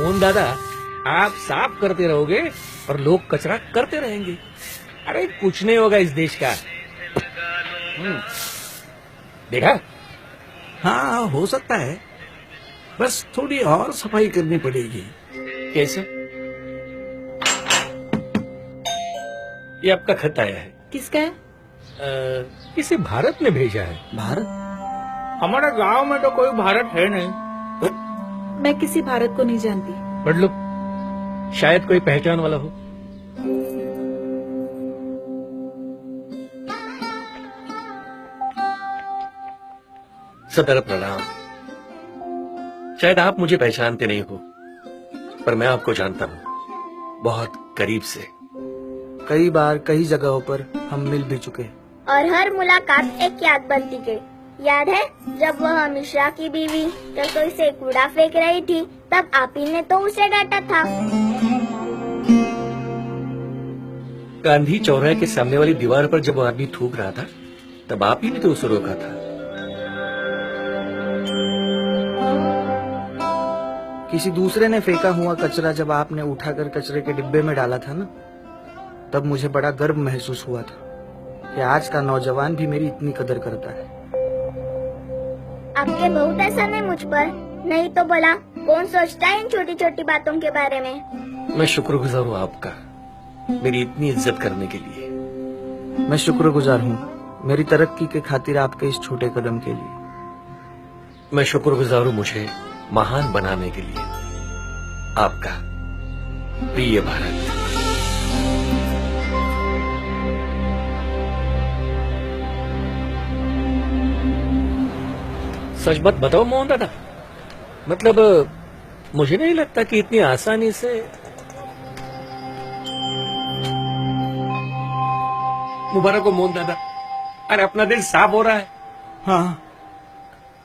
मोहन दादा, आप साफ करते रहोगे और लोग कचरा करते रहेंगे। अरे कुछ नहीं होगा इस देश का। देखा? हाँ, हो सकता है, बस थोड़ी और सफाई करनी पड़ेगी। कैसे? ये आपका खत आया है। किसका है? किसी भारत ने भेजा है। भारत? हमारे गांव में तो कोई भारत है नहीं। मैं किसी भारत को नहीं जानती। पढ़ लो, शायद कोई पहचान वाला हो। सदर प्रणाम। शायद आप मुझे पहचानते नहीं हो, पर मैं आपको जानता हूँ बहुत करीब से। कई बार कई जगहों पर हम मिल भी चुके। और हर मुलाकात एक याद बनती गई। याद है जब वह मिश्रा की बीवी रसोई से कूड़ा फेंक रही थी, तब आप ही ने तो उसे डांटा था। गांधी चौराहे के सामने वाली दीवार पर जब वो आदमी थूक रहा था, तब आप ही ने तो उसे रोका था। किसी दूसरे ने फेंका हुआ कचरा जब आपने उठाकर कचरे के डिब्बे में डाला था ना, तब मुझे बड़ा गर्व महसूस हुआ था कि आज का नौजवान भी मेरी इतनी कदर करता है। आपके बहुत एहसान है मुझ पर, नहीं तो भला कौन सोचता है इन छोटी छोटी बातों के बारे में। मैं शुक्रगुजार हूँ आपका, मेरी इतनी इज्जत करने के लिए। मैं शुक्रगुजार हूँ मेरी तरक्की के खातिर आपके इस छोटे कदम के लिए। मैं शुक्रगुजार हूँ मुझे महान बनाने के लिए। आपका प्रिय भारत। सच बात बताओ मोहन दादा, मतलब मुझे नहीं लगता कि इतनी आसानी से। मुबारक हो मोहन दादा, अरे अपना दिल साफ हो रहा है। हाँ,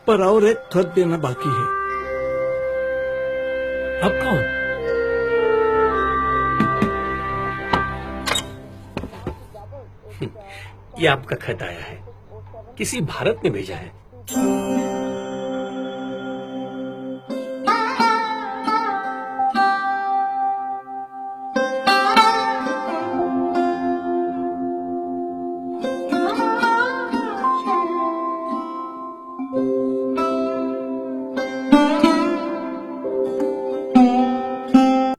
पर और एक खत देना बाकी है। अब कौन? ये आपका खत आया है, किसी भारत ने भेजा है।